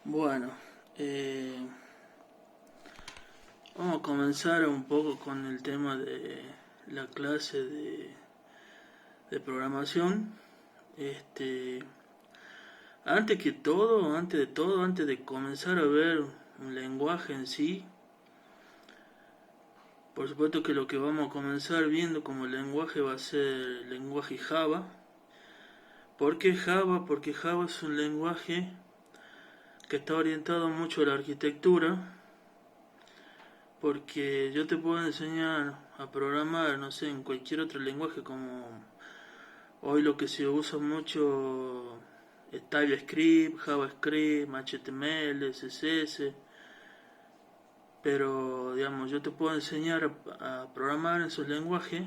Bueno, eh, vamos a comenzar un poco con el tema de la clase de programación. Este, antes de comenzar a ver un lenguaje en sí, por supuesto que lo que vamos a comenzar viendo como lenguaje va a ser el lenguaje Java. ¿Por qué Java? Porque Java es un lenguaje que está orientado mucho a la arquitectura, porque yo te puedo enseñar a programar, no sé, en cualquier otro lenguaje, como hoy lo que se usa mucho es TypeScript, JavaScript, HTML, CSS, pero digamos, yo te puedo enseñar a programar en esos lenguajes,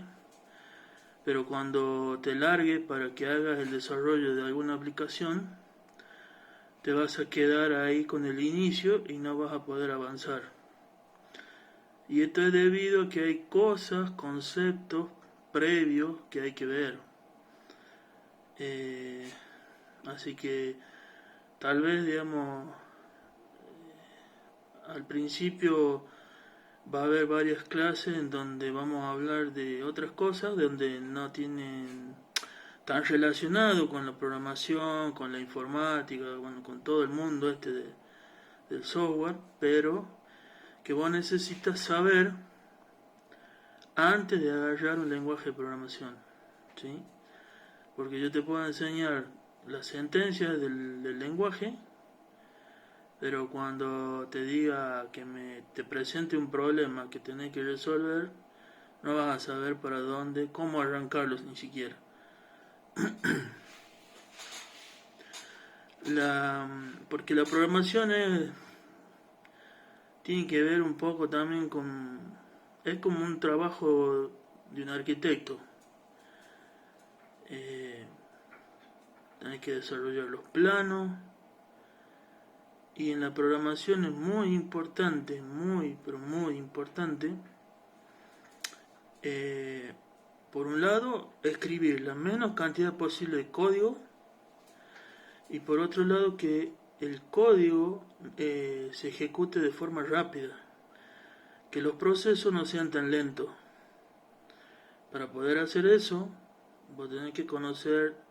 pero cuando te largues para que hagas el desarrollo de alguna aplicación, te vas a quedar ahí con el inicio y no vas a poder avanzar. Y esto es debido a que hay cosas, conceptos previos que hay que ver. Eh, Así que tal vez, digamos, al principio va a haber varias clases en donde vamos a hablar de otras cosas, donde no tienen tan relacionado con la programación, con la informática, bueno, con todo el mundo del software, pero que vos necesitas saber antes de agarrar un lenguaje de programación, ¿sí? Porque yo te puedo enseñar las sentencias del lenguaje, pero cuando te diga te presente un problema que tenés que resolver, no vas a saber para dónde, cómo arrancarlos ni siquiera. Porque la programación tiene que ver un poco también es como un trabajo de un arquitecto. Eh, Tenés que desarrollar los planos, y en la programación es muy importante, muy, pero muy importante, eh, por un lado, escribir la menos cantidad posible de código, y por otro lado, que el código se ejecute de forma rápida, que los procesos no sean tan lentos. Para poder hacer eso, vos tenés que conocer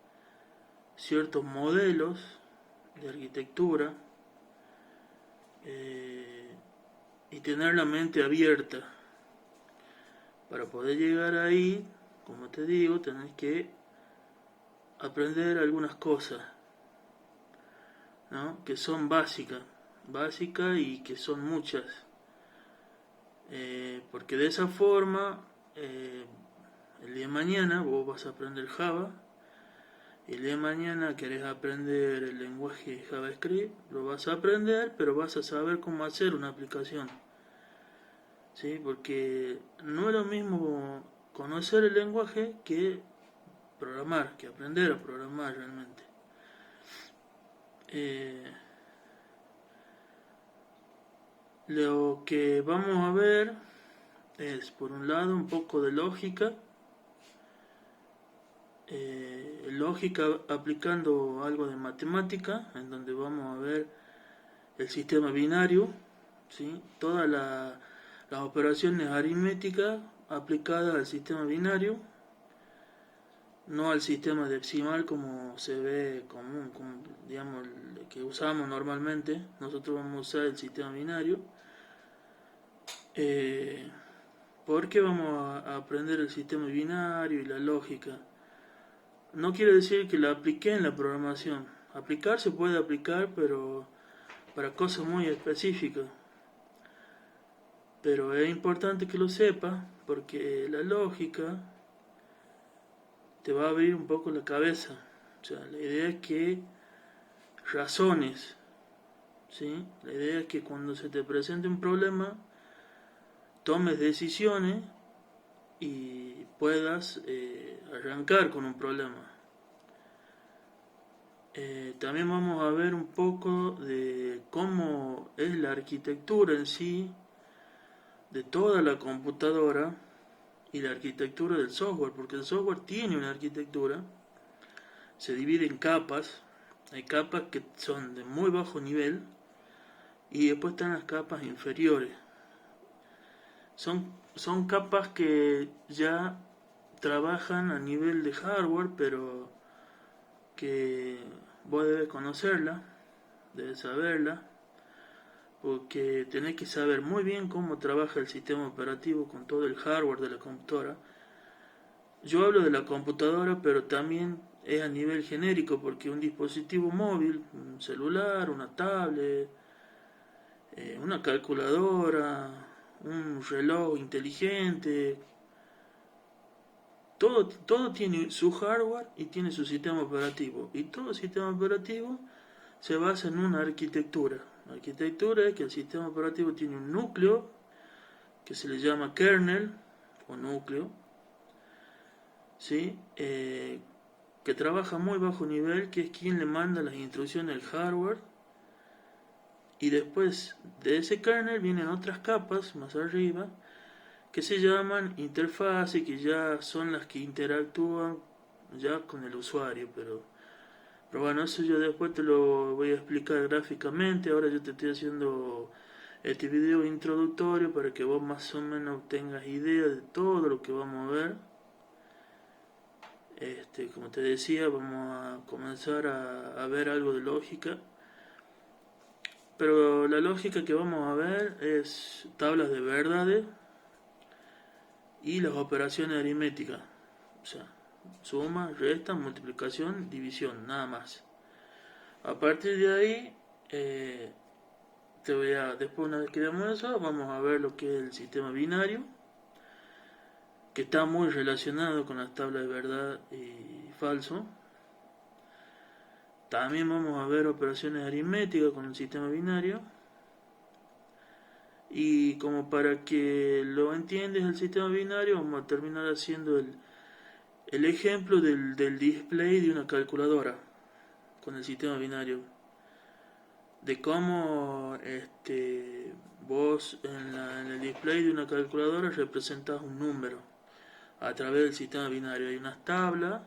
ciertos modelos de arquitectura, eh, y tener la mente abierta. Para poder llegar ahí, como te digo, tenés que aprender algunas cosas, ¿no? Que son básicas y que son muchas. Porque de esa forma, el día de mañana vos vas a aprender Java, y el día de mañana querés aprender el lenguaje JavaScript, lo vas a aprender, pero vas a saber cómo hacer una aplicación, ¿sí? Porque no es lo mismo conocer el lenguaje que programar, que aprender a programar realmente. Eh, lo que vamos a ver es, por un lado, un poco de lógica, lógica aplicando algo de matemática, en donde vamos a ver el sistema binario, ¿sí? Todas las operaciones aritméticas aplicadas al sistema binario, no al sistema decimal como se ve común, como, digamos, el que usamos normalmente. Nosotros vamos a usar el sistema binario, eh, porque vamos a aprender el sistema binario y la lógica. No quiere decir que la apliqué en la programación. Aplicar se puede aplicar, pero para cosas muy específicas. Pero es importante que lo sepas, porque la lógica te va a abrir un poco la cabeza. O sea, la idea es que razones, ¿sí? La idea es que cuando se te presente un problema, tomes decisiones y puedas arrancar con un problema. También vamos a ver un poco de cómo es la arquitectura en sí de toda la computadora y la arquitectura del software, porque el software tiene una arquitectura, se divide en capas. Hay capas que son de muy bajo nivel, y después están las capas inferiores. Son capas que ya trabajan a nivel de hardware, pero que vos debes conocerla, debes saberla, porque tenés que saber muy bien cómo trabaja el sistema operativo con todo el hardware de la computadora. Yo hablo de la computadora, pero también es a nivel genérico, porque un dispositivo móvil, un celular, una tablet, una calculadora, un reloj inteligente, todo tiene su hardware y tiene su sistema operativo. Y todo sistema operativo se basa en una arquitectura. La arquitectura es que el sistema operativo tiene un núcleo que se le llama kernel o núcleo, ¿sí? Que trabaja a muy bajo nivel, que es quien le manda las instrucciones al hardware. Y después de ese kernel vienen otras capas más arriba que se llaman interfaces, que ya son las que interactúan ya con el usuario, pero bueno, eso yo después te lo voy a explicar gráficamente. Ahora yo te estoy haciendo este video introductorio para que vos más o menos tengas idea de todo lo que vamos a ver. Como te decía, vamos a comenzar a ver algo de lógica, pero la lógica que vamos a ver es tablas de verdades y las operaciones aritméticas, o sea, suma, resta, multiplicación, división, nada más. A partir de ahí, después una vez que veamos eso, vamos a ver lo que es el sistema binario, que está muy relacionado con las tablas de verdad y falso. También vamos a ver operaciones aritméticas con el sistema binario. Y como para que lo entiendas el sistema binario, vamos a terminar haciendo el ejemplo del display de una calculadora con el sistema binario. De cómo vos en el display de una calculadora representas un número a través del sistema binario. Hay unas tablas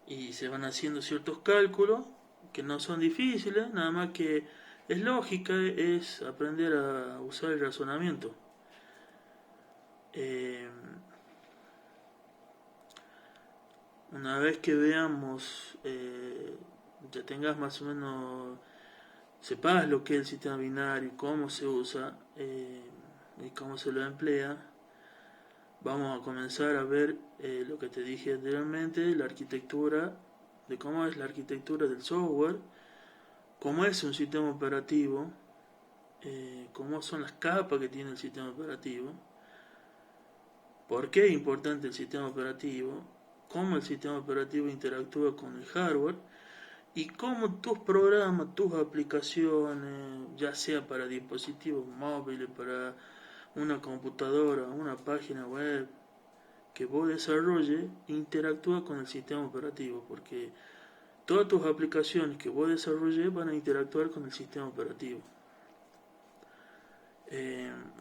y se van haciendo ciertos cálculos que no son difíciles, nada más que es lógica, es aprender a usar el razonamiento. Una vez que veamos, ya tengas más o menos, sepas lo que es el sistema binario, cómo se usa y cómo se lo emplea, vamos a comenzar a ver lo que te dije anteriormente, la arquitectura, de cómo es la arquitectura del software, cómo es un sistema operativo, cómo son las capas que tiene el sistema operativo, por qué es importante el sistema operativo, cómo el sistema operativo interactúa con el hardware y cómo tus programas, tus aplicaciones, ya sea para dispositivos móviles, para una computadora, una página web que vos desarrolles, interactúa con el sistema operativo, porque todas tus aplicaciones que vos desarrolles van a interactuar con el sistema operativo.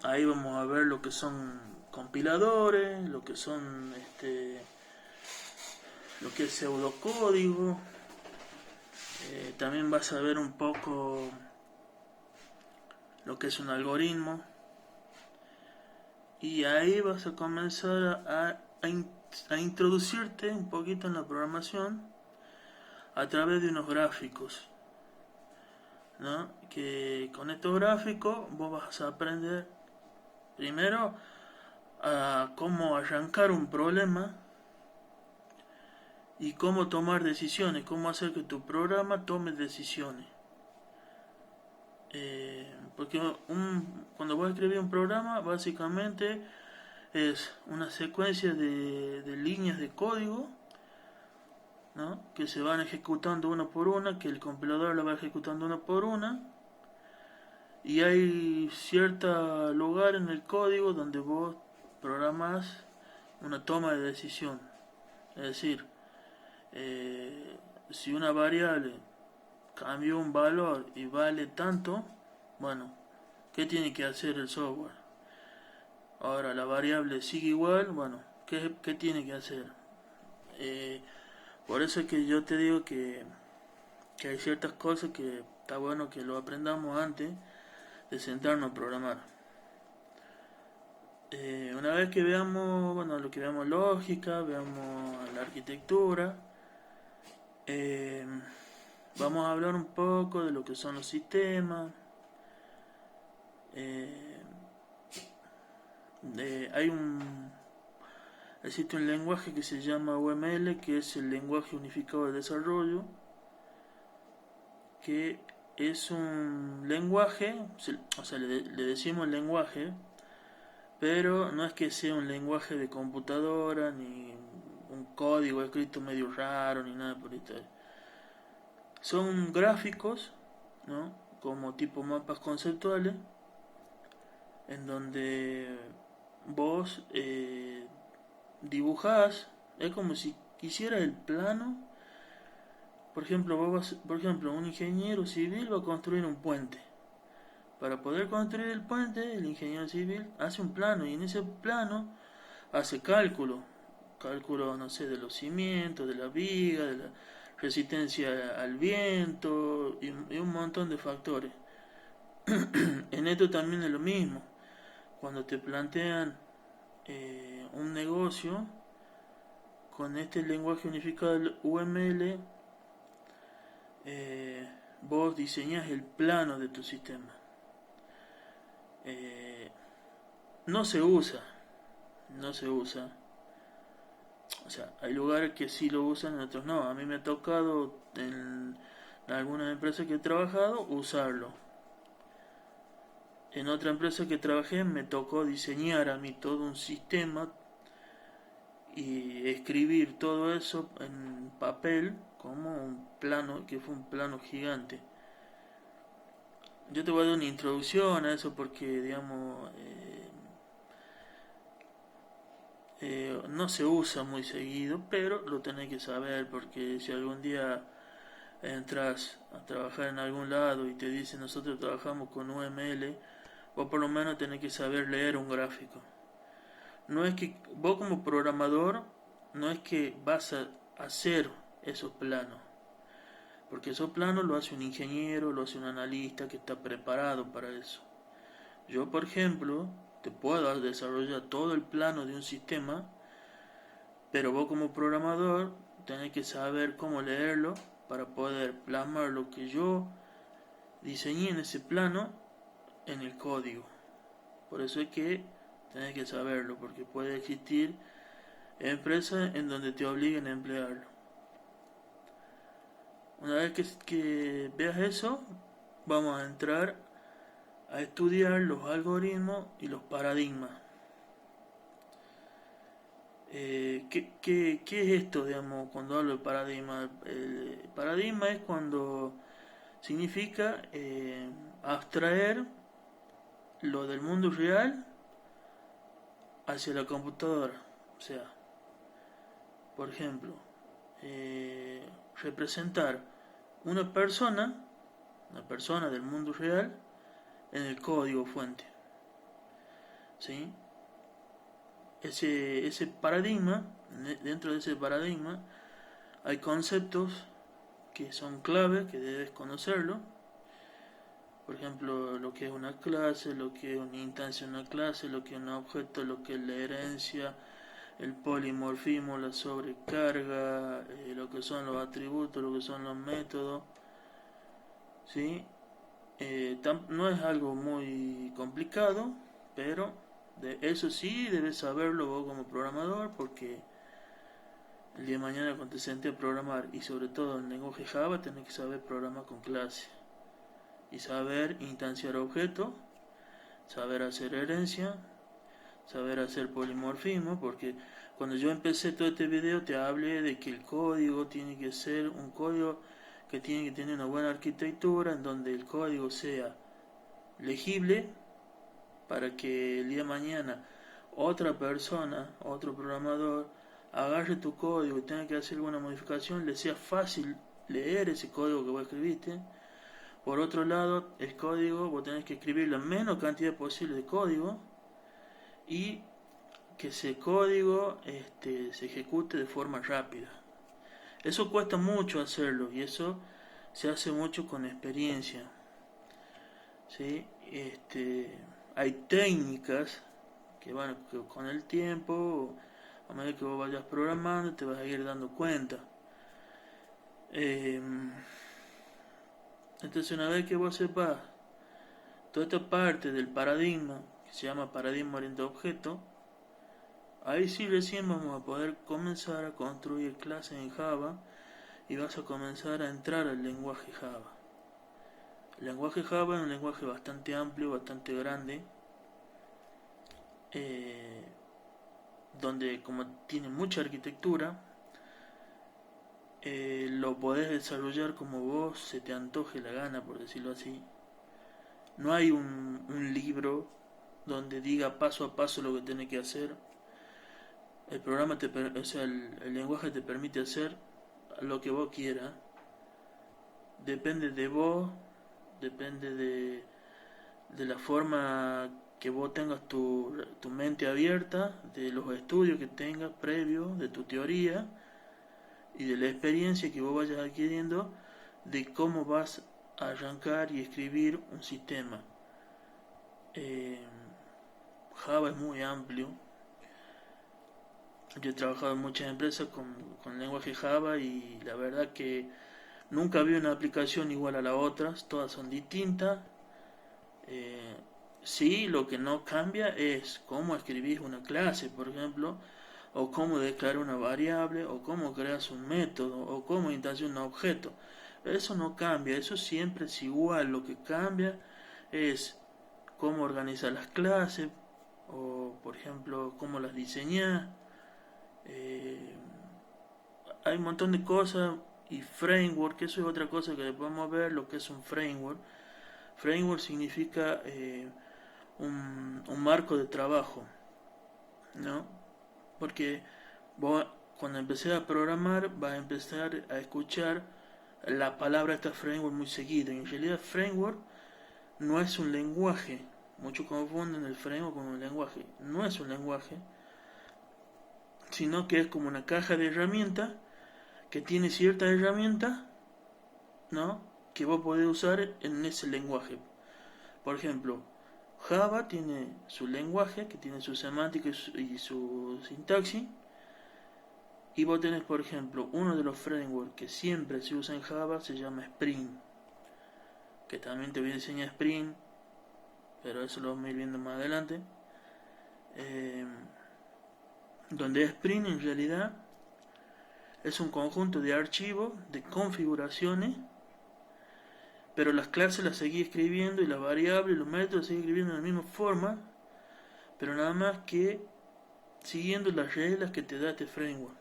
Ahí vamos a ver lo que son compiladores, lo que son lo que es pseudocódigo. También vas a ver un poco lo que es un algoritmo, y ahí vas a comenzar a introducirte un poquito en la programación a través de unos gráficos, ¿no? Que con estos gráficos vos vas a aprender primero a cómo arrancar un problema y cómo tomar decisiones, cómo hacer que tu programa tome decisiones. Porque cuando vos escribís un programa, básicamente es una secuencia de líneas de código, ¿no? Que se van ejecutando una por una, que el compilador la va ejecutando una por una, y hay cierto lugar en el código donde vos programás una toma de decisión. Es decir, si una variable cambió un valor y vale tanto, bueno, ¿qué tiene que hacer el software? Ahora la variable sigue igual, bueno, ¿qué tiene que hacer? Por eso es que yo te digo que que hay ciertas cosas que está bueno que lo aprendamos antes de sentarnos a programar. Una vez que veamos, bueno, lo que veamos lógica, veamos la arquitectura, eh, vamos a hablar un poco de lo que son los sistemas. Hay existe un lenguaje que se llama UML, que es el lenguaje unificado de desarrollo, que es un lenguaje, o sea, le decimos lenguaje, pero no es que sea un lenguaje de computadora, ni un código escrito medio raro, ni nada por el estilo. Son gráficos, ¿no? Como tipo mapas conceptuales, en donde vos dibujás, es como si quisieras el plano. Por ejemplo, un ingeniero civil va a construir un puente. Para poder construir el puente, el ingeniero civil hace un plano y en ese plano hace cálculo, no sé, de los cimientos, de la viga, de la resistencia al viento y un montón de factores. En esto también es lo mismo. Cuando te plantean un negocio con este lenguaje unificado del UML, vos diseñás el plano de tu sistema. No se usa. O sea, hay lugares que sí lo usan, en otros no. A mí me ha tocado en algunas empresas que he trabajado usarlo. En otra empresa que trabajé me tocó diseñar a mí todo un sistema y escribir todo eso en papel como un plano, que fue un plano gigante. Yo te voy a dar una introducción a eso porque, digamos, no se usa muy seguido, pero lo tenés que saber porque si algún día entras a trabajar en algún lado y te dicen nosotros trabajamos con UML, vos por lo menos tenés que saber leer un gráfico. No es que vos como programador, no es que vas a hacer esos planos, porque esos planos lo hace un ingeniero, lo hace un analista que está preparado para eso. Yo, por ejemplo, te puedo desarrollar todo el plano de un sistema, pero vos como programador tenés que saber cómo leerlo para poder plasmar lo que yo diseñé en ese plano en el código. Por eso es que tenés que saberlo, porque puede existir empresas en donde te obliguen a emplearlo. Una vez que veas eso, vamos a entrar a estudiar los algoritmos y los paradigmas. ¿Qué es esto, digamos, cuando hablo de paradigma? El paradigma es cuando significa abstraer lo del mundo real hacia la computadora. O sea, por ejemplo, representar una persona del mundo real en el código fuente. ¿Sí? Ese paradigma, dentro de ese paradigma, hay conceptos que son claves, que debes conocerlo. Por ejemplo, lo que es una clase, lo que es una instancia de una clase, lo que es un objeto, lo que es la herencia, el polimorfismo, la sobrecarga, lo que son los atributos, lo que son los métodos. ¿Sí? No es algo muy complicado, pero eso sí debes saberlo vos como programador, porque el día de mañana cuando te sentes a programar, y sobre todo en lenguaje Java, tenés que saber programar con clase y saber instanciar objetos, saber hacer herencia, saber hacer polimorfismo, porque cuando yo empecé todo este video te hablé de que el código tiene que ser un código que tiene que tener una buena arquitectura, en donde el código sea legible, para que el día de mañana otra persona, otro programador, agarre tu código y tenga que hacer alguna modificación, le sea fácil leer ese código que vos escribiste. Por otro lado, el código vos tenés que escribir la menos cantidad posible de código y que ese código se ejecute de forma rápida. Eso cuesta mucho hacerlo y eso se hace mucho con experiencia, ¿sí? Hay técnicas que van que con el tiempo, a medida que vos vayas programando, te vas a ir dando cuenta. Eh, entonces, una vez que vos sepas toda esta parte del paradigma, que se llama paradigma orientado a objeto, ahí sí recién vamos a poder comenzar a construir clases en Java y vas a comenzar a entrar al lenguaje Java. El lenguaje Java es un lenguaje bastante amplio, bastante grande, eh, donde como tiene mucha arquitectura, lo podés desarrollar como vos se te antoje la gana, por decirlo así. No hay un libro donde diga paso a paso lo que tenés que hacer. El programa o sea, el lenguaje te permite hacer lo que vos quieras. Depende de vos, depende de la forma que vos tengas tu mente abierta, de los estudios que tengas previos, de tu teoría y de la experiencia que vos vayas adquiriendo de cómo vas a arrancar y escribir un sistema. Eh, Java es muy amplio. Yo he trabajado en muchas empresas con lenguaje Java y la verdad que nunca vi una aplicación igual a la otra, todas son distintas. Eh, sí, lo que no cambia es cómo escribís una clase, por ejemplo, o cómo declarar una variable, o cómo creas un método, o cómo instancias un objeto. Eso no cambia, eso siempre es igual. Lo que cambia es cómo organizar las clases, o por ejemplo, cómo las diseñar. Eh, Hay un montón de cosas y framework, eso es otra cosa que podemos ver, lo que es un framework. Framework significa un marco de trabajo, ¿no? Porque vos cuando empecé a programar vas a empezar a escuchar la palabra esta framework muy seguido. En realidad framework no es un lenguaje. Muchos confunden el framework con un lenguaje. No es un lenguaje, sino que es como una caja de herramientas que tiene ciertas herramientas, ¿no? Que vos podés usar en ese lenguaje. Por ejemplo, Java tiene su lenguaje, que tiene su semántica y su sintaxis. Y vos tenés, por ejemplo, uno de los frameworks que siempre se usa en Java se llama Spring. Que también te voy a enseñar Spring, pero eso lo vamos a ir viendo más adelante. Eh, Donde Spring en realidad es un conjunto de archivos, de configuraciones, pero las clases las seguí escribiendo y las variables y los métodos las seguí escribiendo de la misma forma, pero nada más que siguiendo las reglas que te da este framework.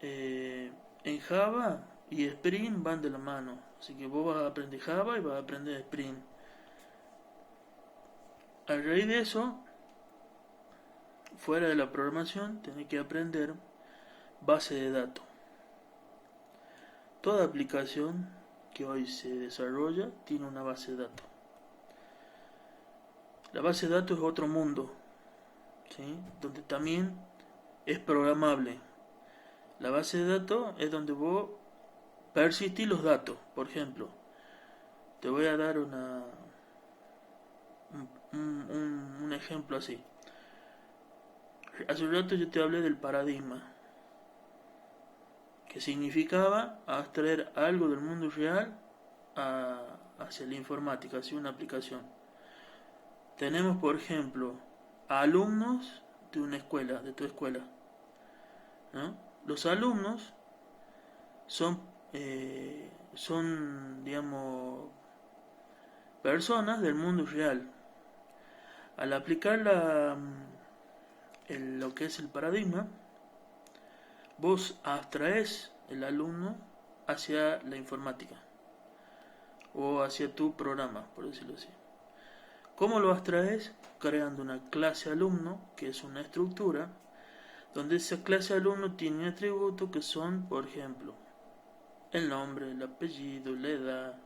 En Java y Spring van de la mano, así que vos vas a aprender Java y vas a aprender Spring. A raíz de eso, fuera de la programación, tenés que aprender base de datos. Toda aplicación que hoy se desarrolla tiene una base de datos. La base de datos es otro mundo, ¿sí? Donde también es programable. La base de datos es donde vos persistís los datos. Por ejemplo, te voy a dar un ejemplo así. Hace un rato yo te hablé del paradigma, que significaba abstraer algo del mundo real hacia la informática, hacia una aplicación. Tenemos, por ejemplo, alumnos de una escuela, de tu escuela, ¿no? Los alumnos son, digamos, personas del mundo real. Al aplicar lo que es el paradigma, vos abstraes el alumno hacia la informática o hacia tu programa, por decirlo así. ¿Cómo lo abstraes? Creando una clase alumno, que es una estructura, donde esa clase alumno tiene atributos que son, por ejemplo, el nombre, el apellido, la edad,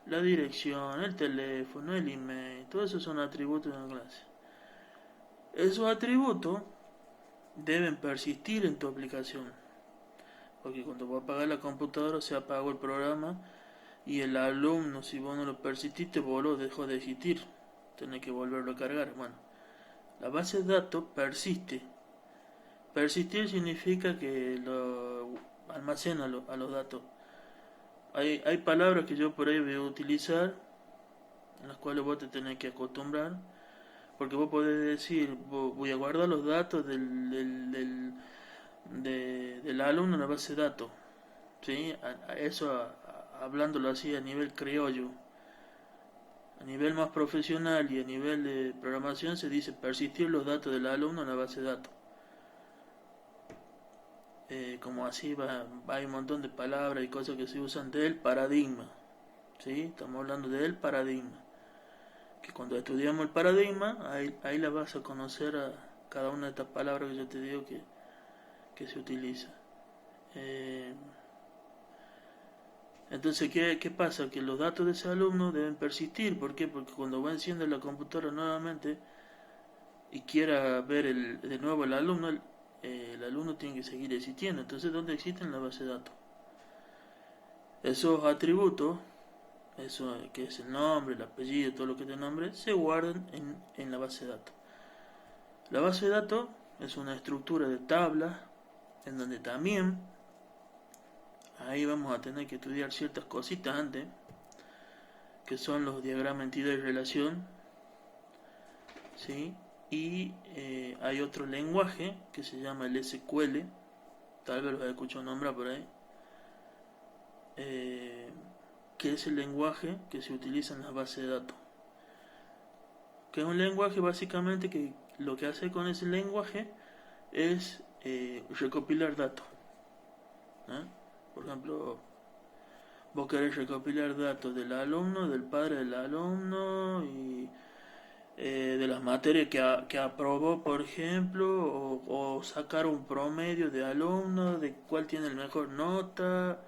la dirección, el teléfono, el email, todo eso son atributos de una clase. Esos atributos deben persistir en tu aplicación. porque cuando vos apagás la computadora se apagó el programa y el alumno, si vos no lo persististe, vos lo dejó de existir, tenés que volverlo a cargar. Bueno, la base de datos persiste. Persistir significa que lo almacena a los datos. Hay palabras que yo por ahí voy a utilizar, en las cuales vos te tenés que acostumbrar, porque vos podés decir, voy a guardar los datos del alumno en la base de datos. ¿Sí? Hablándolo así a nivel criollo. A nivel más profesional y a nivel de programación se dice persistir los datos del alumno en la base de datos. Como así hay un montón de palabras y cosas que se usan del paradigma. ¿Sí? Estamos hablando del paradigma. Que cuando estudiamos el paradigma, ahí la vas a conocer a cada una de estas palabras que yo te digo que se utiliza. Entonces, ¿qué pasa? Que los datos de ese alumno deben persistir. ¿Por qué? Porque cuando va a encender la computadora nuevamente y quiera ver de nuevo el alumno, el alumno tiene que seguir existiendo. Entonces, ¿dónde existen la base de datos? Esos atributos, eso que es el nombre, el apellido, todo lo que te nombre, se guardan en la base de datos. La base de datos es una estructura de tablas en donde también ahí vamos a tener que estudiar ciertas cositas antes, que son los diagramas entidad y relación, ¿sí? Y hay otro lenguaje que se llama el SQL, tal vez lo has escuchado nombrar por ahí, que es el lenguaje que se utiliza en las bases de datos. Que es un lenguaje básicamente que lo que hace con ese lenguaje es recopilar datos. Por ejemplo, vos querés recopilar datos del alumno, del padre del alumno y de las materias que aprobó, por ejemplo, o sacar un promedio de alumnos, de cuál tiene el mejor nota,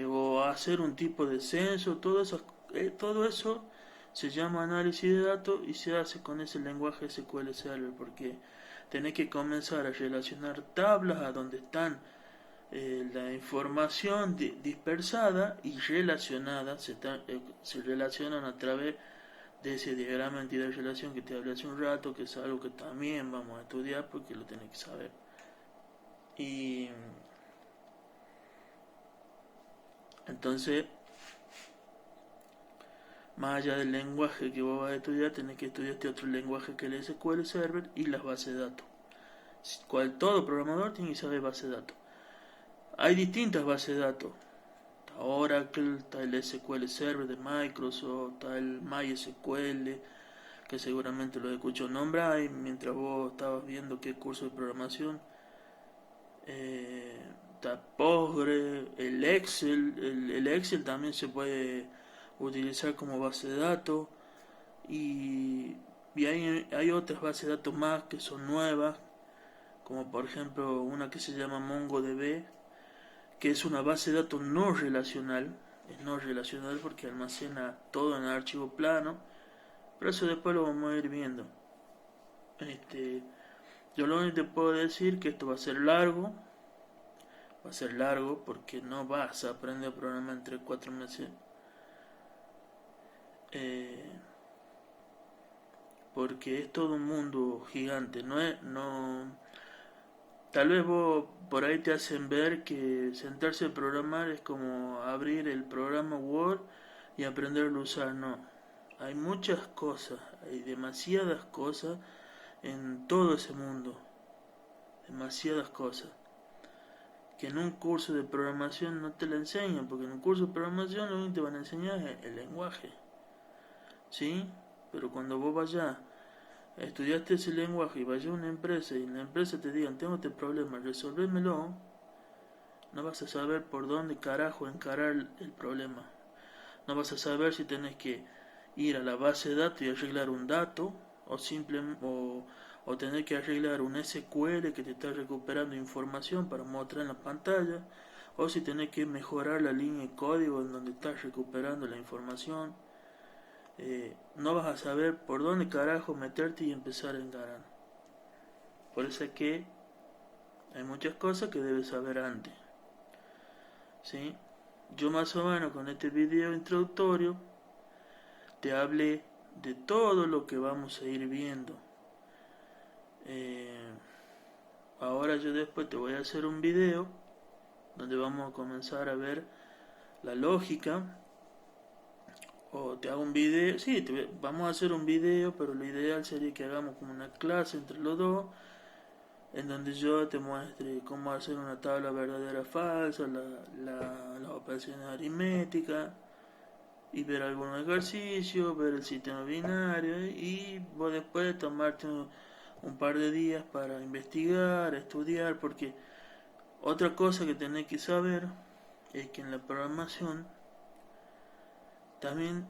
o hacer un tipo de censo, todo eso se llama análisis de datos y se hace con ese lenguaje SQL Server, porque tenés que comenzar a relacionar tablas a donde están la información dispersada y relacionada, se relacionan a través de ese diagrama de entidad de relación que te hablé hace un rato, que es algo que también vamos a estudiar porque lo tenés que saber. Y entonces, más allá del lenguaje que vos vas a estudiar, tenés que estudiar este otro lenguaje que es el SQL Server y las bases de datos. Todo programador tiene que saber bases de datos. Hay distintas bases de datos. Está Oracle, está el SQL Server de Microsoft, está el MySQL, que seguramente lo escucho nombrar mientras vos estabas viendo qué curso de programación. Está Postgre, el Excel, el Excel también se puede utilizar como base de datos y hay otras bases de datos más que son nuevas, como por ejemplo una que se llama MongoDB, que es una base de datos no relacional. Es no relacional porque almacena todo en archivo plano, pero eso después lo vamos a ir viendo. Yo lo único que te puedo decir que esto va a ser largo porque no vas a aprender a programar en 3-4 meses, porque es todo un mundo gigante. Tal vez vos por ahí te hacen ver que sentarse a programar es como abrir el programa Word y aprenderlo a usar. No, hay muchas cosas, hay demasiadas cosas en todo ese mundo, demasiadas cosas que en un curso de programación no te la enseñan, porque en un curso de programación lo único que te van a enseñar es el lenguaje, ¿sí? Pero cuando vos vayas, estudiaste ese lenguaje y vayas a una empresa y en la empresa te digan, tengo este problema, resolvémelo, no vas a saber por dónde carajo encarar el problema. No vas a saber si tenés que ir a la base de datos y arreglar un dato, o tener que arreglar un SQL que te está recuperando información para mostrar en la pantalla, o si tenés que mejorar la línea de código en donde estás recuperando la información. No vas a saber por dónde carajo meterte y empezar a engarar. Por eso es que Hay muchas cosas que debes saber antes, ¿sí? Yo más o menos con este video introductorio te hablé de todo lo que vamos a ir viendo. Ahora yo después te voy a hacer un video donde vamos a comenzar a ver la lógica, o te hago un video, sí, vamos a hacer un video, pero lo ideal sería que hagamos como una clase entre los dos, en donde yo te muestre cómo hacer una tabla verdadera falsa, las operaciones aritméticas, y ver algunos ejercicios, ver el sistema binario, y vos después tomarte un par de días para investigar, estudiar, porque otra cosa que tenés que saber es que en la programación también,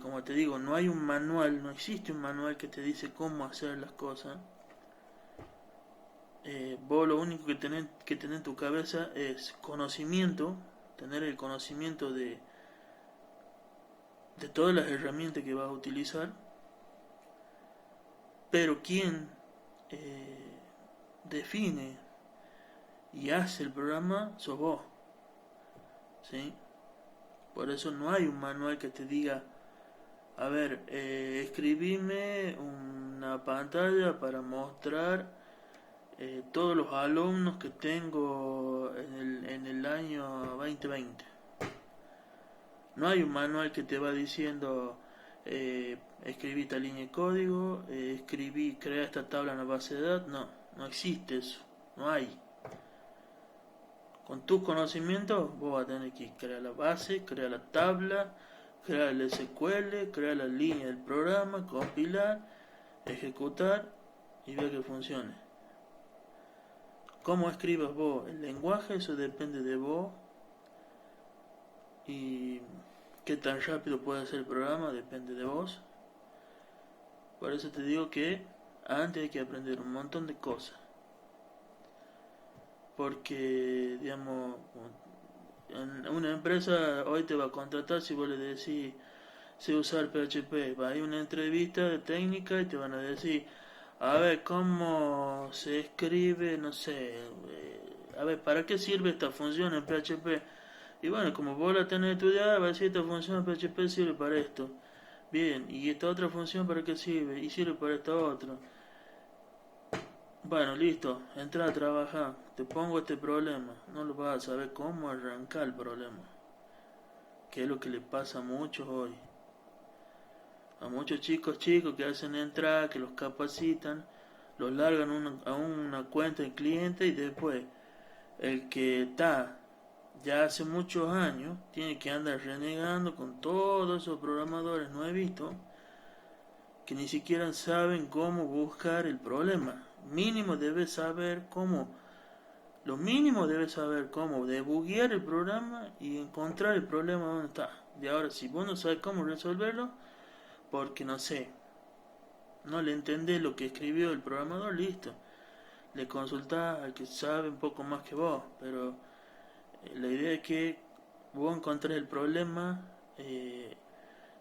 como te digo, no hay un manual, no existe un manual que te dice cómo hacer las cosas. Vos lo único que tenés que tener en tu cabeza es conocimiento, tener el conocimiento de todas las herramientas que vas a utilizar, pero quien define y hace el programa sos vos, ¿sí? Por eso no hay un manual que te diga, a ver, escribime una pantalla para mostrar todos los alumnos que tengo en el año 2020. No hay un manual que te va diciendo, escribí esta línea de código, crea esta tabla en la base de datos. No, no existe eso, no hay. Con tus conocimientos vos vas a tener que crear la base, crear la tabla, crear el SQL, crear la línea del programa, compilar, ejecutar y ver que funcione. Cómo escribas vos el lenguaje, eso depende de vos. Y qué tan rápido puede hacer el programa, depende de vos. Por eso te digo que antes hay que aprender un montón de cosas. Porque, digamos, una empresa hoy te va a contratar si vos le decís sé usar PHP. Va a ir una entrevista de técnica y te van a decir, a ver, ¿cómo se escribe? No sé, a ver, ¿para qué sirve esta función en PHP? Y bueno, como vos la tenés estudiada, va a decir, esta función en PHP sirve para esto. Bien, ¿y esta otra función para qué sirve? Y sirve para esta otra. Bueno, listo, entra a trabajar. Te pongo este problema. No lo vas a saber cómo arrancar el problema. Que es lo que le pasa a muchos hoy. A muchos chicos que hacen entrar, que los capacitan, los largan a una cuenta de cliente y después el que está ya hace muchos años tiene que andar renegando con todos esos programadores nuevitos que ni siquiera saben cómo buscar el problema. Mínimo debe saber cómo, lo mínimo debe saber cómo debuguear el programa y encontrar el problema donde está. Y ahora si vos no sabes cómo resolverlo, porque no sé, no le entendés lo que escribió el programador, listo. Le consultás al que sabe un poco más que vos, pero la idea es que vos encontrés el problema.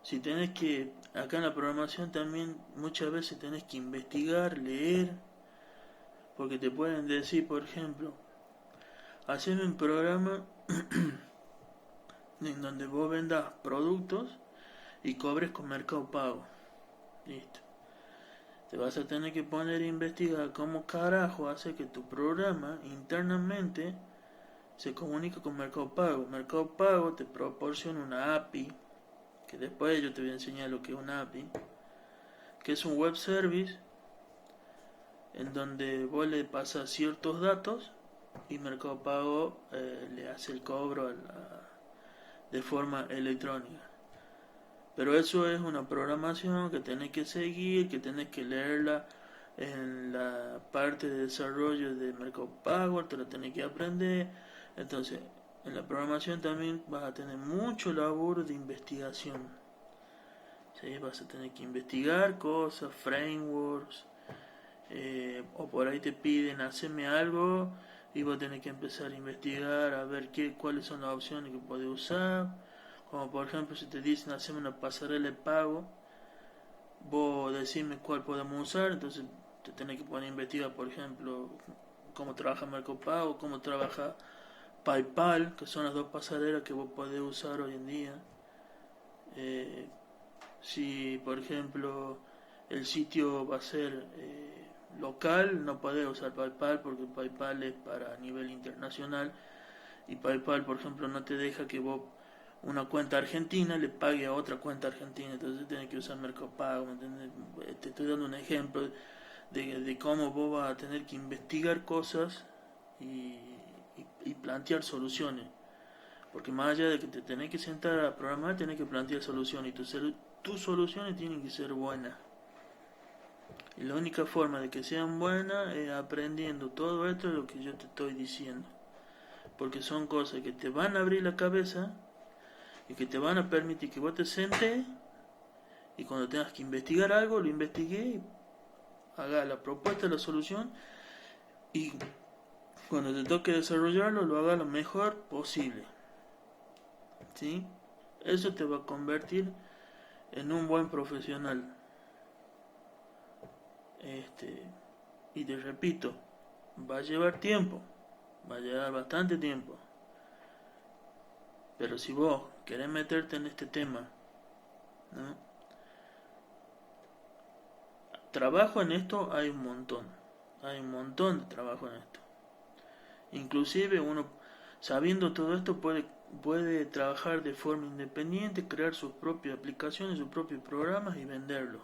Si tenés que, acá en la programación también muchas veces tenés que investigar, leer, porque te pueden decir, por ejemplo, haceme un programa en donde vos vendas productos y cobres con Mercado Pago. Listo. Te vas a tener que poner a investigar cómo carajo hace que tu programa internamente se comunica con Mercado Pago. Mercado Pago te proporciona una API, que después yo te voy a enseñar lo que es una API, que es un web service en donde vos le pasas ciertos datos y Mercado Pago le hace el cobro de forma electrónica. Pero eso es una programación que tenés que seguir, que tenés que leerla en la parte de desarrollo de Mercado Pago, te la tenés que aprender. Entonces, en la programación también vas a tener mucho labor de investigación. ¿Sí? Vas a tener que investigar cosas, frameworks, o por ahí te piden hacerme algo y vos tenés que empezar a investigar a ver cuáles son las opciones que podés usar. Como por ejemplo si te dicen hacerme una pasarela de pago, vos decime cuál podemos usar, entonces te tenés que poner a investigar, por ejemplo, cómo trabaja Mercado Pago, cómo trabaja PayPal, que son las dos pasarelas que vos podés usar hoy en día. Eh, si, por ejemplo, el sitio va a ser local, no podés usar PayPal porque PayPal es para nivel internacional y PayPal, por ejemplo, no te deja que vos una cuenta argentina le pague a otra cuenta argentina, entonces tenés que usar Mercado Pago, ¿me entiendes? Te estoy dando un ejemplo de cómo vos vas a tener que investigar cosas y plantear soluciones. Porque más allá de que te tenés que sentar a programar, tenés que plantear soluciones. Y tus soluciones tienen que ser buenas. Y la única forma de que sean buenas es aprendiendo todo esto de lo que yo te estoy diciendo. Porque son cosas que te van a abrir la cabeza y que te van a permitir que vos te sentes y cuando tengas que investigar algo, lo investigué y haga la propuesta, la solución y cuando te toque desarrollarlo, lo haga lo mejor posible. ¿Sí? Eso te va a convertir en un buen profesional. Y te repito, va a llevar tiempo, va a llevar bastante tiempo. Pero si vos querés meterte en este tema, ¿no? Trabajo en esto hay un montón de trabajo en esto. Inclusive uno, sabiendo todo esto, puede trabajar de forma independiente, crear sus propias aplicaciones, sus propios programas y venderlos.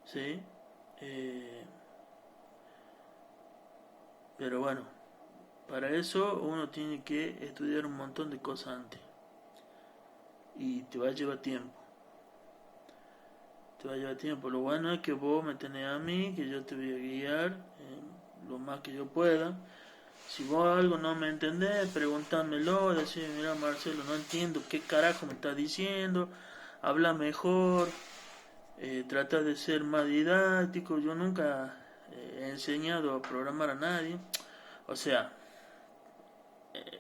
¿Sí? Pero bueno, para eso uno tiene que estudiar un montón de cosas antes. Y te va a llevar tiempo. Te va a llevar tiempo. Lo bueno es que vos me tenés a mí, que yo te voy a guiar lo más que yo pueda. Si vos algo no me entendés, preguntármelo, decir, mira Marcelo, no entiendo qué carajo me estás diciendo, habla mejor, trata de ser más didáctico. Yo nunca he enseñado a programar a nadie. O sea,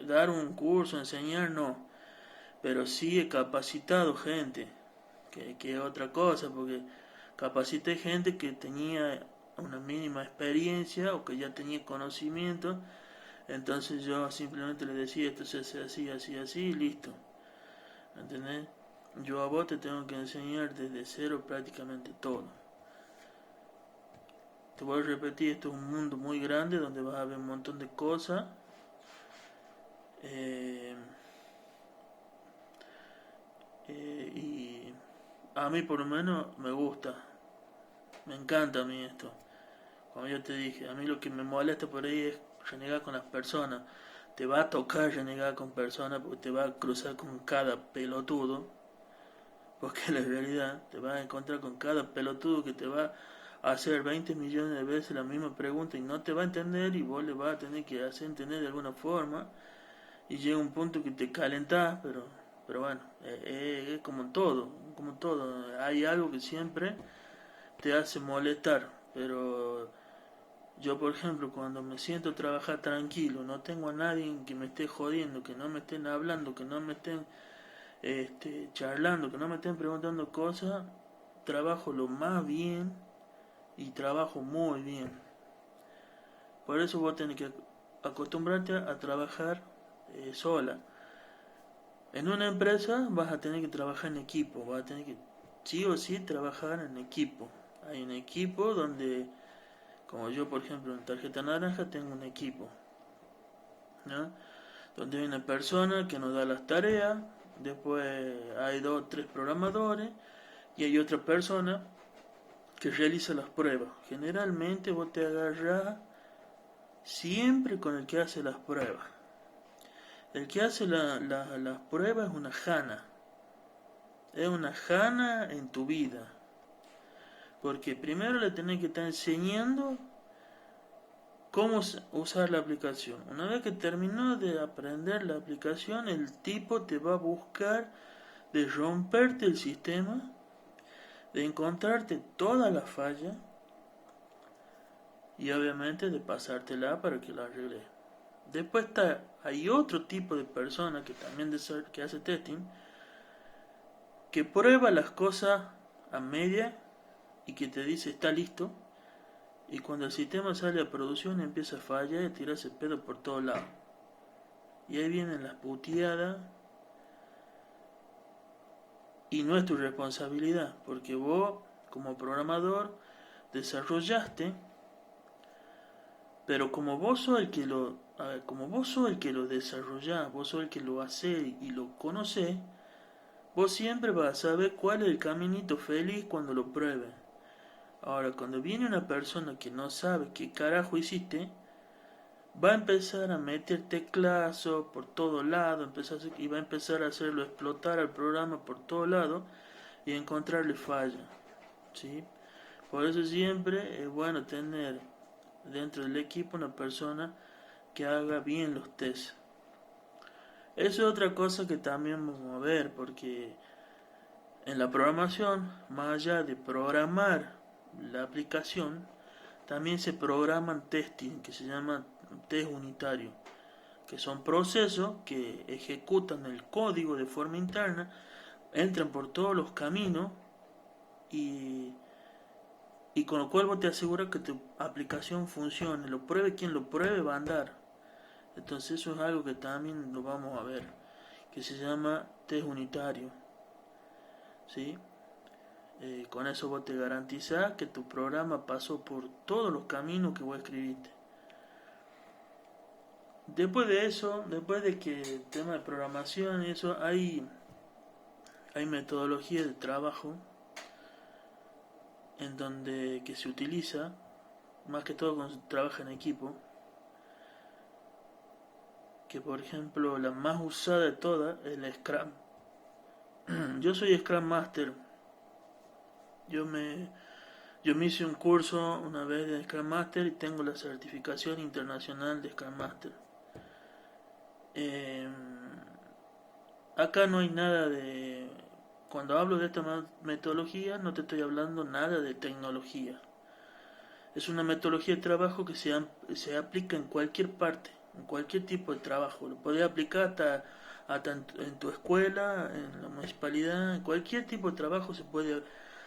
dar un curso, enseñar, no. Pero sí he capacitado gente, que es otra cosa, porque capacité gente que tenía una mínima experiencia o que ya tenía conocimiento. Entonces yo simplemente le decía, esto se hace así, así, así, y listo. ¿Entendés? Yo a vos te tengo que enseñar desde cero prácticamente todo. Te voy a repetir, esto es un mundo muy grande donde vas a ver un montón de cosas. Y a mí por lo menos me gusta. Me encanta a mí esto. Como yo te dije, a mí lo que me molesta por ahí es renegar con las personas. Te va a tocar renegar con personas porque te va a cruzar con cada pelotudo. Porque la realidad, te vas a encontrar con cada pelotudo que te va a hacer 20 millones de veces la misma pregunta y no te va a entender y vos le vas a tener que hacer entender de alguna forma. Y llega un punto que te calentás, pero bueno, es como todo. Hay algo que siempre te hace molestar, pero yo, por ejemplo, cuando me siento a trabajar tranquilo, no tengo a nadie que me esté jodiendo, que no me estén hablando, que no me estén charlando, que no me estén preguntando cosas, trabajo lo más bien y trabajo muy bien. Por eso vos tenés que acostumbrarte a trabajar sola. En una empresa vas a tener que trabajar en equipo, vas a tener que sí o sí trabajar en equipo. Hay un equipo donde, como yo por ejemplo en Tarjeta Naranja tengo un equipo, ¿no? Donde hay una persona que nos da las tareas, después hay 2 o 3 programadores y hay otra persona que realiza las pruebas. Generalmente vos te agarrás siempre con el que hace las pruebas. El que hace las pruebas es una jana. Es una jana en tu vida. Porque primero le tenés que estar enseñando cómo usar la aplicación. Una vez que terminó de aprender la aplicación, el tipo te va a buscar de romperte el sistema, de encontrarte todas las fallas y obviamente de pasártela para que la arregle. Después hay otro tipo de persona que también que hace testing, que prueba las cosas a media y que te dice está listo Y cuando el sistema sale a producción empieza a fallar y tirarse pedo por todos lados. Y ahí vienen las puteadas. Y no es tu responsabilidad, porque vos, como programador, desarrollaste, pero como vos sos el que lo, como vos sos el que lo desarrollás, vos sos el que lo hace y lo conocés, vos siempre vas a saber cuál es el caminito feliz cuando lo pruebes. Ahora, cuando viene una persona que no sabe qué carajo hiciste, va a empezar a meter teclazos por todos lados, y va a empezar a hacerlo explotar al programa por todos lados y encontrarle falla, ¿sí? Por eso siempre es bueno tener dentro del equipo una persona que haga bien los tests. Eso es otra cosa que también vamos a ver, porque en la programación, más allá de programar la aplicación, también se programan testing, que se llaman test unitarios, que son procesos que ejecutan el código de forma interna, entran por todos los caminos y con lo cual vos te aseguras que tu aplicación funcione. Lo pruebe quien lo pruebe, va a andar. Entonces eso es algo que también lo vamos a ver, que se llama test unitario, ¿sí? Con eso vos te garantizás que tu programa pasó por todos los caminos que vos escribiste. Después de eso, después de que el tema de programación y eso, hay metodología de trabajo en donde que se utiliza, más que todo cuando se trabaja en equipo, que por ejemplo la más usada de todas es la Scrum. Yo soy Scrum Master. Yo me hice un curso una vez de Scrum Master y tengo la certificación internacional de Scrum Master. Acá no hay nada de... Cuando hablo de esta metodología no te estoy hablando nada de tecnología. Es una metodología de trabajo que se aplica en cualquier parte, en cualquier tipo de trabajo. Lo podés aplicar hasta en tu escuela, en la municipalidad, en cualquier tipo de trabajo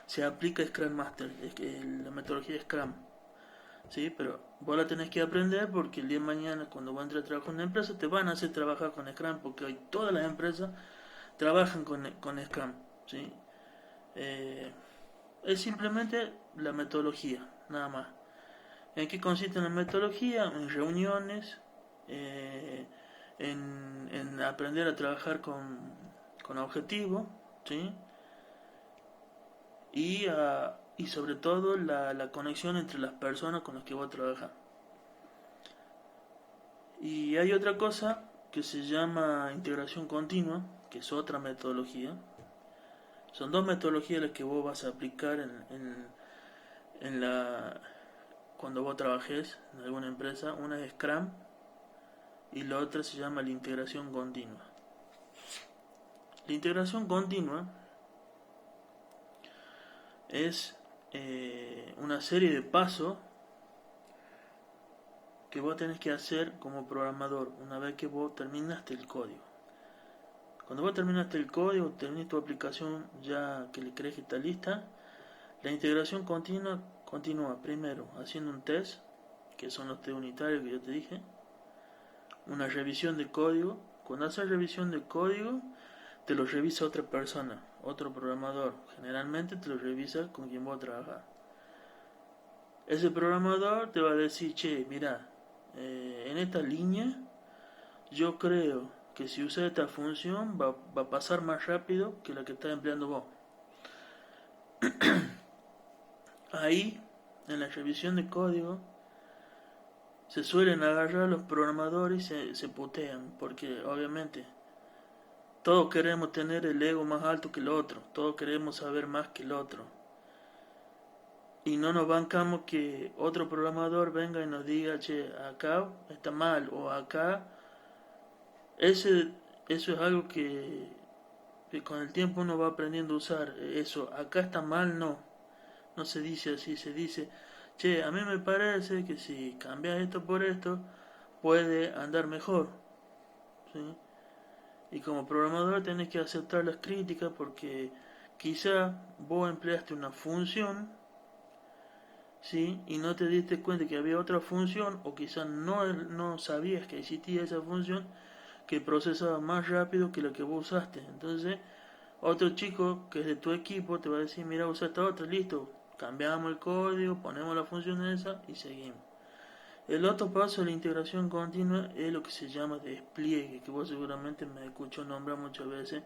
se aplica Scrum Master, la metodología de Scrum. ¿Sí? Pero vos la tenés que aprender porque el día de mañana cuando vas a entrar a trabajar en una empresa te van a hacer trabajar con Scrum, porque hoy todas las empresas trabajan con Scrum, ¿sí? Es simplemente la metodología, nada más. ¿En qué consiste la metodología? En reuniones, en aprender a trabajar con objetivos, ¿sí? Y sobre todo la conexión entre las personas con las que voy a trabajar. Y hay otra cosa que se llama integración continua, que es otra metodología. Son dos metodologías las que vos vas a aplicar cuando vos trabajes en alguna empresa. Una es Scrum y la otra se llama la integración continua. La integración continua es una serie de pasos que vos tenés que hacer como programador una vez que vos terminaste el código. Cuando vos terminaste el código, terminaste tu aplicación ya que le crees que está lista, la integración continúa primero haciendo un test, que son los test unitarios que yo te dije, una revisión de código. Cuando haces revisión de código, te lo revisa otra persona, otro programador. Generalmente te lo revisa con quien vos trabajas. Ese programador te va a decir, che, mira, en esta línea yo creo que si usas esta función va a pasar más rápido que la que estás empleando vos. Ahí, en la revisión de código, se suelen agarrar los programadores y se putean, porque obviamente todos queremos tener el ego más alto que el otro, todos queremos saber más que el otro. Y no nos bancamos que otro programador venga y nos diga, che, acá está mal, o acá. Eso es algo que con el tiempo uno va aprendiendo a usar. Eso, acá está mal, no se dice así, se dice, che, a mí me parece que si cambias esto por esto, puede andar mejor, ¿sí? Y como programador tenés que aceptar las críticas porque quizá vos empleaste una función ¿sí? Y no te diste cuenta que había otra función, o quizás no sabías que existía esa función que procesaba más rápido que la que vos usaste. Entonces, otro chico que es de tu equipo te va a decir, mira, usa esta otra, listo, cambiamos el código, ponemos la función esa y seguimos. El otro paso de la integración continua es lo que se llama despliegue, que vos seguramente me escuchó nombrar muchas veces.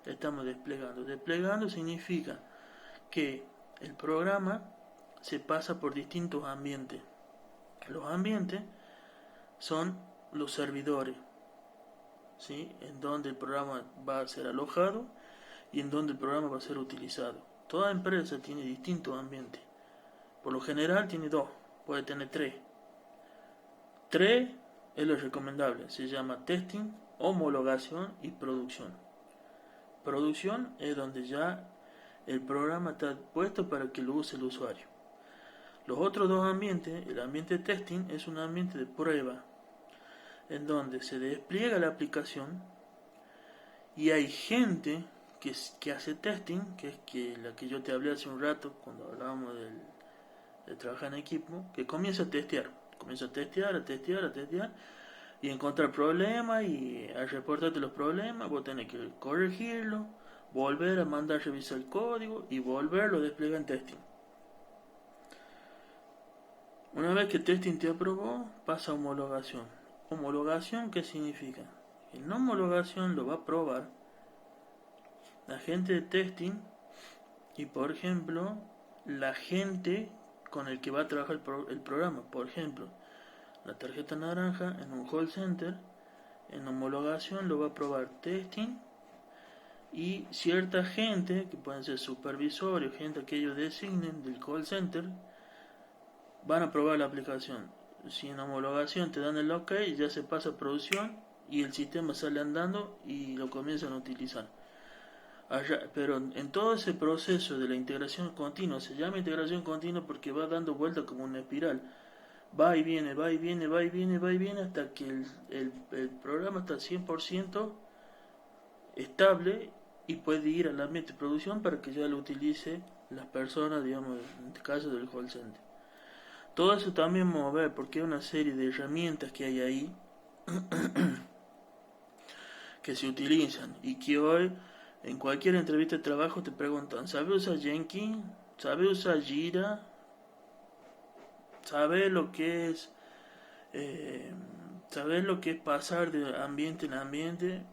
Estamos desplegando. Desplegando significa que el programa se pasa por distintos ambientes. Los ambientes son los servidores, ¿sí? En donde el programa va a ser alojado y en donde el programa va a ser utilizado. Toda empresa tiene distintos ambientes. Por lo general tiene dos, puede tener tres. Tres es lo recomendable, se llama testing, homologación y producción. Producción es donde ya el programa está puesto para que lo use el usuario. Los otros dos ambientes, el ambiente testing es un ambiente de prueba, en donde se despliega la aplicación y hay gente que hace testing, que es la que yo te hablé hace un rato cuando hablábamos de trabajar en equipo, que comienza a testear. Comienza a testear y encontrar problemas y al reportarte los problemas vos tenés que corregirlo, volver a mandar a revisar el código y volverlo a desplegar en testing. Una vez que testing te aprobó, pasa a homologación. ¿Homologación qué significa? En homologación lo va a probar la gente de testing y, por ejemplo, la gente con el que va a trabajar el programa. Por ejemplo, la tarjeta naranja en un call center, en homologación lo va a probar testing y cierta gente, que pueden ser supervisores, gente que ellos designen del call center, van a probar la aplicación. Si en homologación te dan el OK, ya se pasa a producción y el sistema sale andando y lo comienzan a utilizar. Pero en todo ese proceso de la integración continua, se llama integración continua porque va dando vuelta como una espiral. Va y viene, va y viene, va y viene, va y viene hasta que el programa está 100% estable y puede ir al ambiente de producción para que ya lo utilice las personas, digamos, en este caso del call center. Todo eso también vamos a ver porque hay una serie de herramientas que hay ahí que se utilizan y que hoy en cualquier entrevista de trabajo te preguntan, ¿sabe usar Jenkins? ¿Sabe usar Jira? ¿Sabe lo que es saber lo que es pasar de ambiente en ambiente?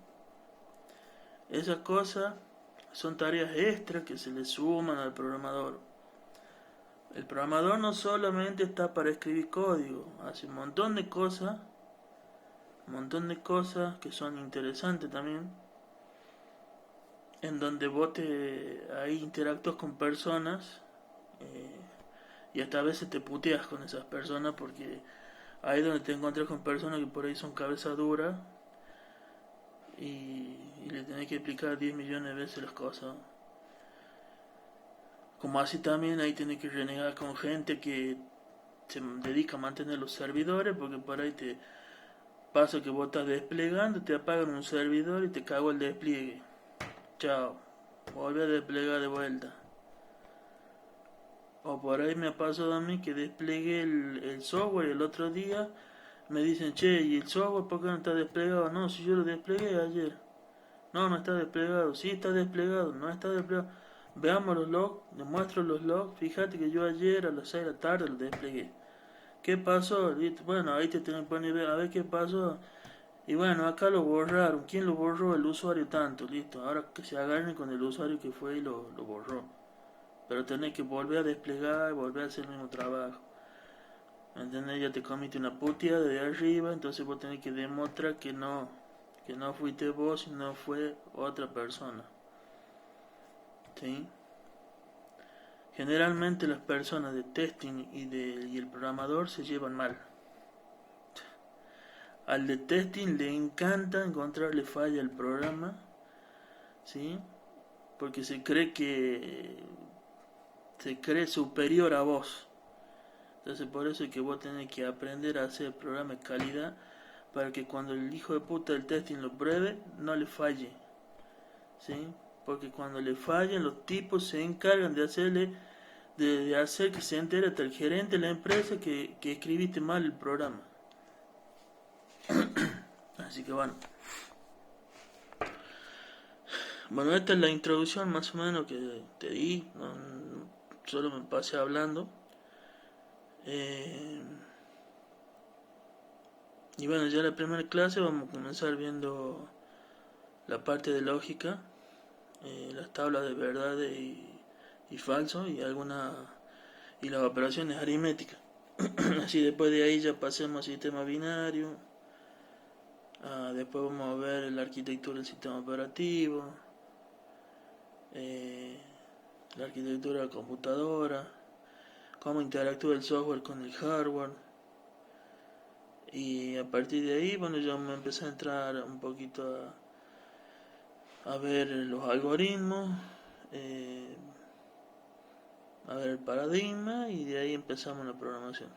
Esas cosas son tareas extras que se le suman al programador. El programador no solamente está para escribir código, hace un montón de cosas que son interesantes también, en donde vos ahí interactúas con personas y hasta a veces te puteas con esas personas porque ahí es donde te encuentras con personas que por ahí son cabeza dura y le tenés que explicar 10 millones de veces las cosas. Como así también ahí tenés que renegar con gente que se dedica a mantener los servidores porque por ahí te pasa que vos estás desplegando, te apagan un servidor y te cago el despliegue. Chao, volví a desplegar de vuelta. O por ahí me ha pasado a mí que desplegué el software y el otro día me dicen, che, ¿y el software por qué no está desplegado? No, si yo lo desplegué ayer. No, no está desplegado. Sí está desplegado, no está desplegado. Veamos los logs, les muestro los logs. Fíjate que yo ayer a las 6 de la tarde lo desplegué. ¿Qué pasó? Bueno, ahí te tengo que poner a ver qué pasó. Y bueno, acá lo borraron. ¿Quién lo borró? El usuario tanto, listo. Ahora que se agarren con el usuario que fue y lo borró. Pero tenés que volver a desplegar, volver a hacer el mismo trabajo. ¿Entendés? Ya te comiste una puteada de arriba, entonces vos tenés que demostrar que no fuiste vos, sino fue otra persona. ¿Sí? Generalmente las personas de testing y el programador se llevan mal. Al de testing le encanta encontrarle falla al programa, ¿sí? Porque se cree superior a vos. Entonces por eso es que vos tenés que aprender a hacer programas de calidad para que cuando el hijo de puta del testing lo pruebe, no le falle, ¿sí? Porque cuando le fallen, los tipos se encargan de hacerle de hacer que se entere hasta el gerente de la empresa que escribiste mal el programa. Así que bueno. Bueno, esta es la introducción más o menos que te di, solo me pasé hablando. Y bueno, ya en la primera clase vamos a comenzar viendo la parte de lógica, las tablas de verdad y falso y y las operaciones aritméticas. Así después de ahí ya pasemos al sistema binario. Después vamos a ver la arquitectura del sistema operativo, la arquitectura de la computadora, cómo interactúa el software con el hardware. Y a partir de ahí, bueno, ya me empecé a entrar un poquito a ver los algoritmos, a ver el paradigma y de ahí empezamos la programación.